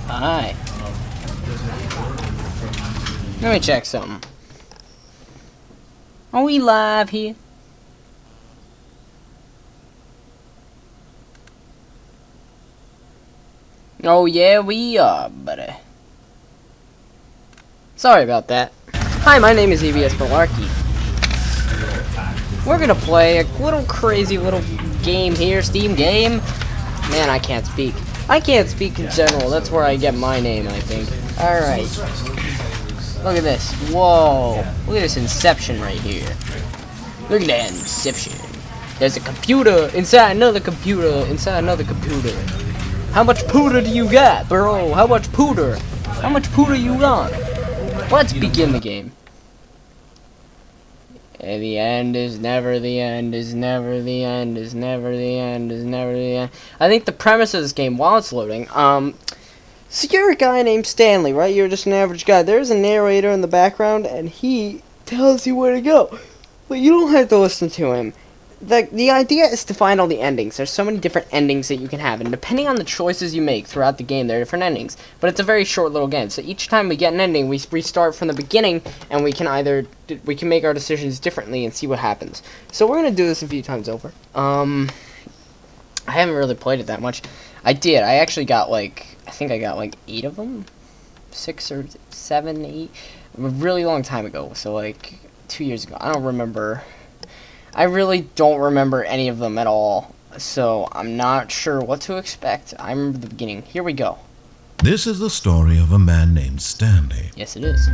Hi. Let me check something. Are we live here? Oh yeah, we are, buddy. Sorry about that. Hi, my name is Ep.1. We're gonna play a little crazy little game here, Steam game. Man, I can't speak. I can't speak in general. That's where I get my name, I think. Alright. Look at this. Whoa. Look at this Inception right here. Look at that Inception. There's a computer inside another computer inside another computer. How much pooter do you got, bro? How much pooter? How much pooter you got? Let's begin the game. And the end is never the end, is never the end, is never the end, is never the end. I think the premise of this game, while it's loading, so you're a guy named Stanley, right? You're just an average guy. There's a narrator in the background, and he tells you where to go. But you don't have to listen to him. The idea is to find all the endings. There's so many different endings that you can have, and depending on the choices you make throughout the game, there are different endings. But it's a very short little game, so each time we get an ending, we restart from the beginning, and we can make our decisions differently and see what happens. So we're gonna do this a few times over. I haven't really played it that much. I did. I actually got I think I got 8 of them, 6 or 7, 8, a really long time ago. So 2 years ago. I don't remember. I really don't remember any of them at all, so I'm not sure what to expect. I remember the beginning. Here we go. This is the story of a man named Stanley. Yes, it is.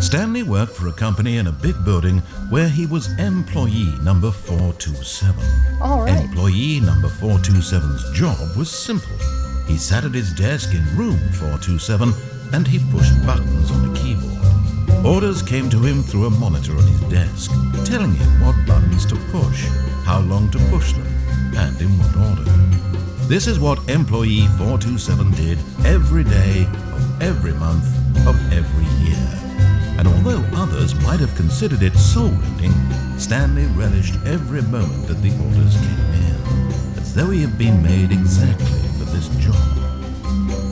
Stanley worked for a company in a big building where he was employee number 427. All right. Employee number 427's job was simple. He sat at his desk in room 427 and he pushed buttons on a keyboard. Orders came to him through a monitor on his desk, telling him what buttons to push, how long to push them, and in what order. This is what employee 427 did every day of every month of every year. And although others might have considered it soul-rending, Stanley relished every moment that the orders came in, as though he had been made exactly for this job.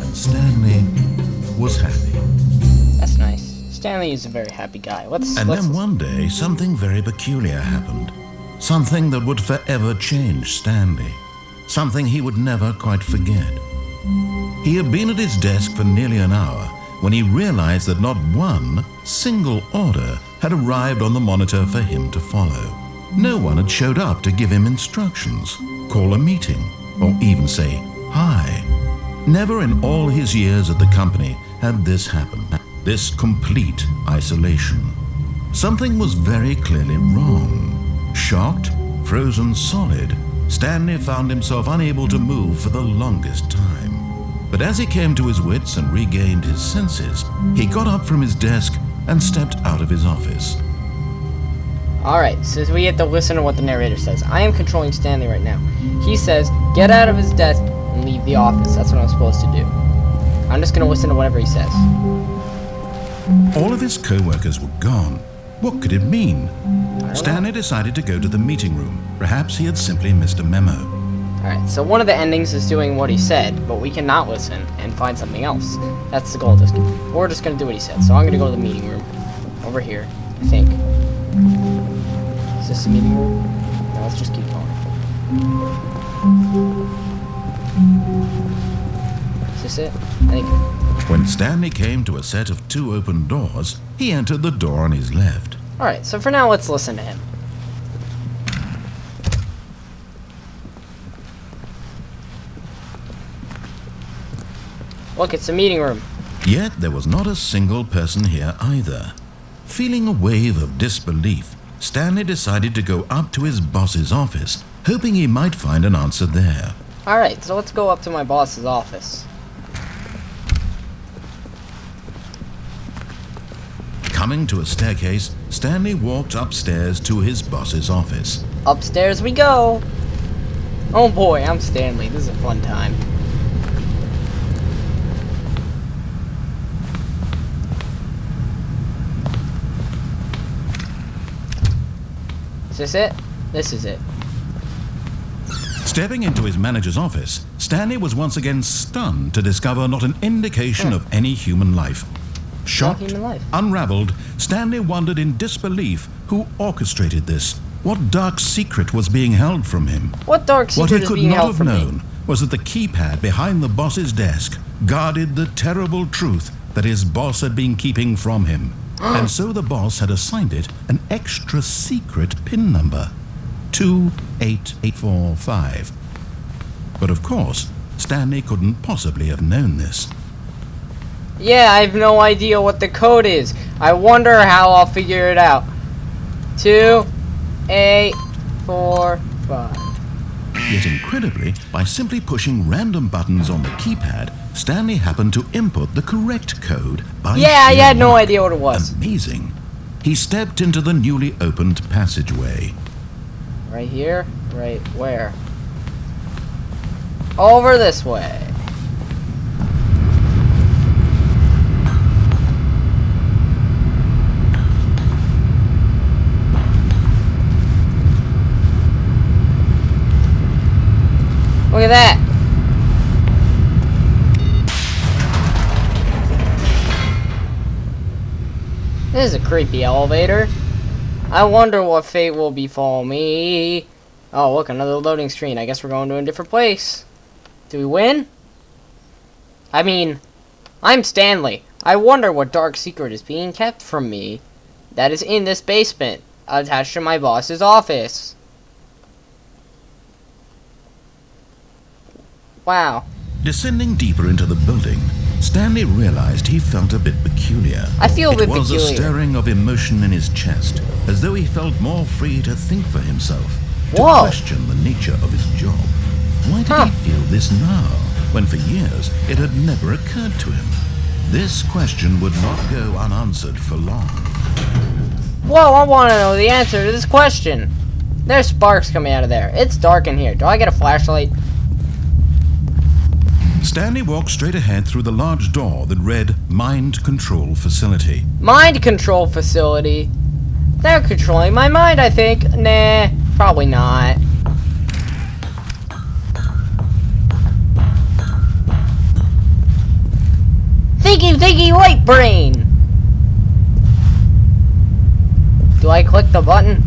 And Stanley was happy. That's nice. Stanley is a very happy guy. Then one day, something very peculiar happened. Something that would forever change Stanley. Something he would never quite forget. He had been at his desk for nearly an hour when he realized that not one single order had arrived on the monitor for him to follow. No one had showed up to give him instructions, call a meeting, or even say hi. Never in all his years at the company had this happened. This complete isolation. Something was very clearly wrong. Shocked, frozen solid, Stanley found himself unable to move for the longest time. But as he came to his wits and regained his senses, he got up from his desk and stepped out of his office. Alright, so we have to listen to what the narrator says. I am controlling Stanley right now. He says, get out of his desk and leave the office. That's what I'm supposed to do. I'm just going to listen to whatever he says. All of his co-workers were gone. What could it mean? Stanley decided to go to the meeting room. Perhaps he had simply missed a memo. Alright, so one of the endings is doing what he said, but we cannot listen and find something else. That's the goal of this game. We're just going to do what he said. So I'm going to go to the meeting room. Over here, I think. Is this the meeting room? No, let's just keep going. Is this it? I think. When Stanley came to a set of 2 open doors, he entered the door on his left. Alright, so for now, let's listen to him. Look, it's a meeting room. Yet there was not a single person here either. Feeling a wave of disbelief, Stanley decided to go up to his boss's office, hoping he might find an answer there. Alright, so let's go up to my boss's office. Coming to a staircase, Stanley walked upstairs to his boss's office. Upstairs we go! Oh boy, I'm Stanley. This is a fun time. Is this it? This is it. Stepping into his manager's office, Stanley was once again stunned to discover not an indication of any human life. Shocked, human life. unraveled, Stanley wondered in disbelief who orchestrated this. What dark secret was being held from him? What dark What secret he is could being not held have from me? known was that the keypad behind the boss's desk guarded the terrible truth that his boss had been keeping from him. And so the boss had assigned it an extra secret PIN number, 28845. But of course, Stanley couldn't possibly have known this. Yeah, I have no idea what the code is. I wonder how I'll figure it out. 28845. Yet incredibly, by simply pushing random buttons on the keypad, Stanley happened to input the correct code by Yeah, I sheer had no luck. idea what it was. Amazing. He stepped into the newly opened passageway. Right here? Right where? Over this way. Look at that. This is a creepy elevator. I wonder what fate will befall me. Oh, look, another loading screen. I guess we're going to a different place. Do we win? I mean, I'm Stanley. I wonder what dark secret is being kept from me that is in this basement, attached to my boss's office. Wow. Descending deeper into the building, Stanley realized he felt a bit peculiar. I feel a bit It was a peculiar. stirring of emotion in his chest, as though he felt more free to think for himself, to Whoa. question the nature of his job. Why did he feel this now, when for years it had never occurred to him? This question would not go unanswered for long. Whoa, I want to know the answer to this question. There's sparks coming out of there. It's dark in here. Do I get a flashlight? Stanley walked straight ahead through the large door that read Mind Control Facility. Mind control facility. They're controlling my mind, I think. Nah, probably not. Thinky, light brain. Do I click the button?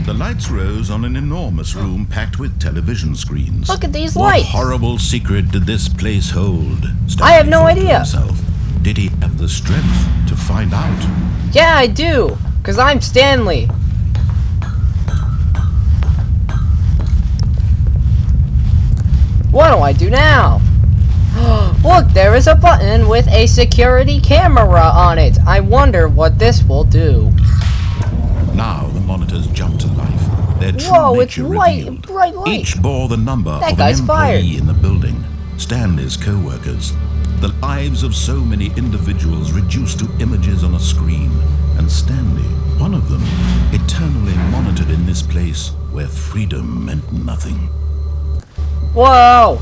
The lights rose on an enormous room packed with television screens. Look at these What lights. horrible secret did this place hold? I have no thought to idea. himself. Did he have the strength to find out? Yeah, I do. Because I'm Stanley. What do I do now? Look, there is a button with a security camera on it. I wonder what this will do. Now the monitors jumped to life. Their true Whoa, it's nature light, revealed. bright light. Each bore the number That of an guy's employee fired. in the building. Stanley's co-workers. The lives of so many individuals reduced to images on a screen. And Stanley, one of them, eternally monitored in this place where freedom meant nothing. Whoa!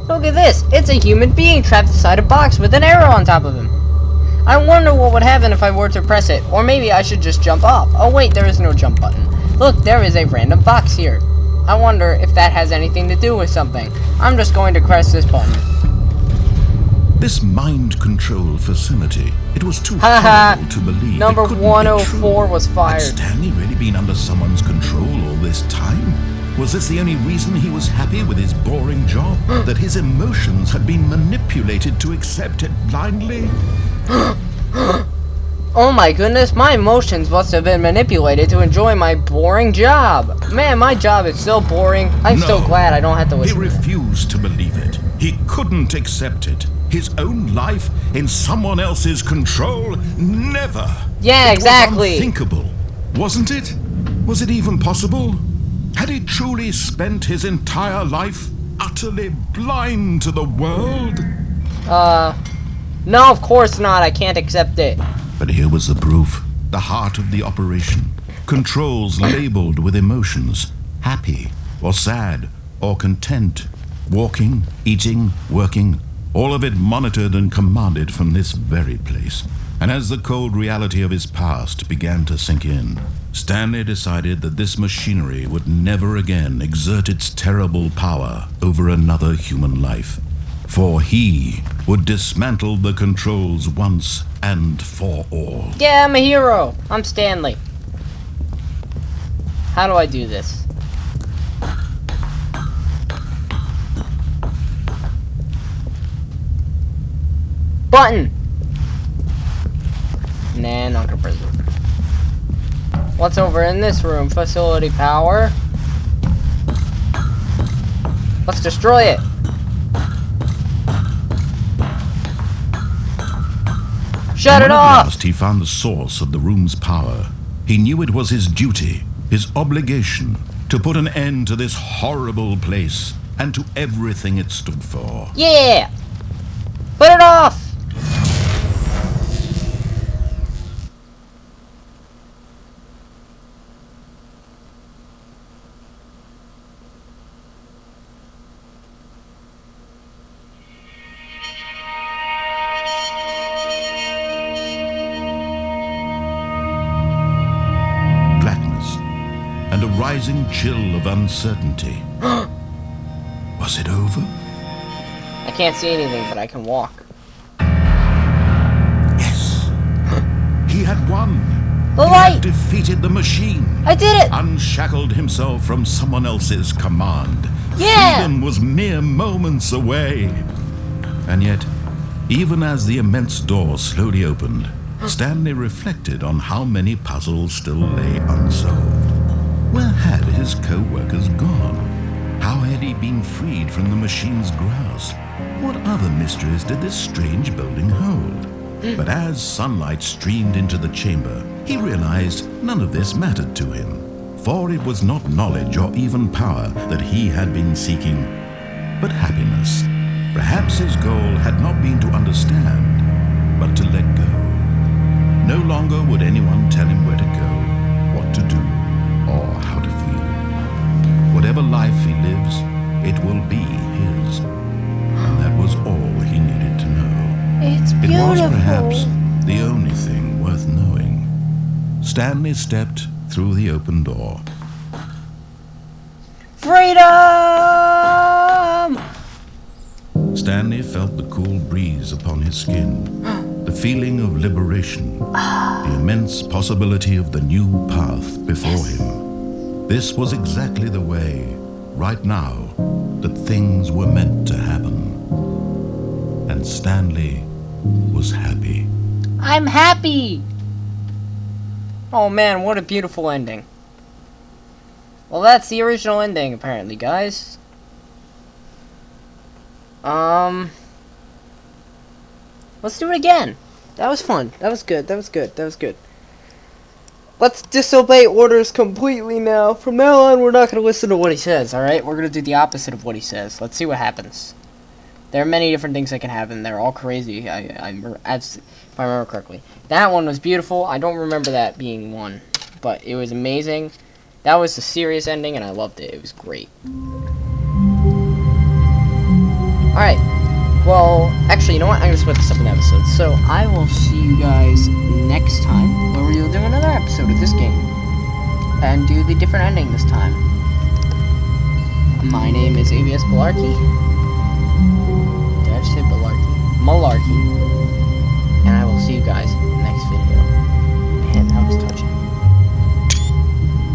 Look at this! It's a human being trapped inside a box with an arrow on top of him. I wonder what would happen if I were to press it, or maybe I should just jump off. Oh wait, there is no jump button. Look, there is a random box here. I wonder if that has anything to do with something. I'm just going to press this button. This mind control facility, it was too Haha. horrible to believe. Number it couldn't be 104 true. was fired. Had Stanley really been under someone's control all this time? Was this the only reason he was happy with his boring job? That his emotions had been manipulated to accept it blindly? Oh my goodness, my emotions must have been manipulated to enjoy my boring job. Man, my job is so boring. I'm No. so glad I don't have to He listen to it. refused to believe it. He couldn't accept it. His own life in someone else's control? Never. Yeah, It exactly. was unthinkable, wasn't it? Was it even possible? Had he truly spent his entire life utterly blind to the world? No, of course not. I can't accept it. But here was the proof, the heart of the operation. Controls labeled with emotions, happy or sad or content. Walking, eating, working, all of it monitored and commanded from this very place. And as the cold reality of his past began to sink in, Stanley decided that this machinery would never again exert its terrible power over another human life. For he would dismantle the controls once and for all. Yeah, I'm a hero. I'm Stanley. How do I do this? Button! Nah, not gonna press it. What's over in this room? Facility power. Let's destroy it. Shut it off! At last he found the source of the room's power. He knew it was his duty, his obligation, to put an end to this horrible place and to everything it stood for. Yeah! Put it off! And a rising chill of uncertainty. Was it over? I can't see anything, but I can walk. Yes. He had won. The He light! had defeated the machine. I did it! Unshackled himself from someone else's command. Yeah! Freedom was mere moments away. And yet, even as the immense door slowly opened, Stanley reflected on how many puzzles still lay unsolved. Where had his co-workers gone? How had he been freed from the machine's grasp? What other mysteries did this strange building hold? But as sunlight streamed into the chamber, he realized none of this mattered to him. For it was not knowledge or even power that he had been seeking, but happiness. Perhaps his goal had not been to understand, but to let go. No longer would anyone tell him where to go, what to do, or how to feel. Whatever life he lives, it will be his. And that was all he needed to know. It's It beautiful. was perhaps the only thing worth knowing. Stanley stepped through the open door. Freedom! Stanley felt the cool breeze upon his skin, the feeling of liberation, the immense possibility of the new path before him. This was exactly the way, right now, that things were meant to happen. And Stanley was happy. I'm happy! Oh man, what a beautiful ending. Well, that's the original ending, apparently, guys. Let's do it again. That was fun. That was good. That was good. That was good. Let's disobey orders completely now. From now on, we're not going to listen to what he says, alright? We're going to do the opposite of what he says. Let's see what happens. There are many different things that can happen. They're all crazy, if I remember correctly. That one was beautiful. I don't remember that being one, but it was amazing. That was the serious ending, and I loved it. It was great. Alright. Well, actually, you know what? I'm going to split this up in episodes. So, I will see you guys next time, where we'll do another episode of this game. And do the different ending this time. My name is ABS Malarkey. Did I just say Malarkey? Malarkey. And I will see you guys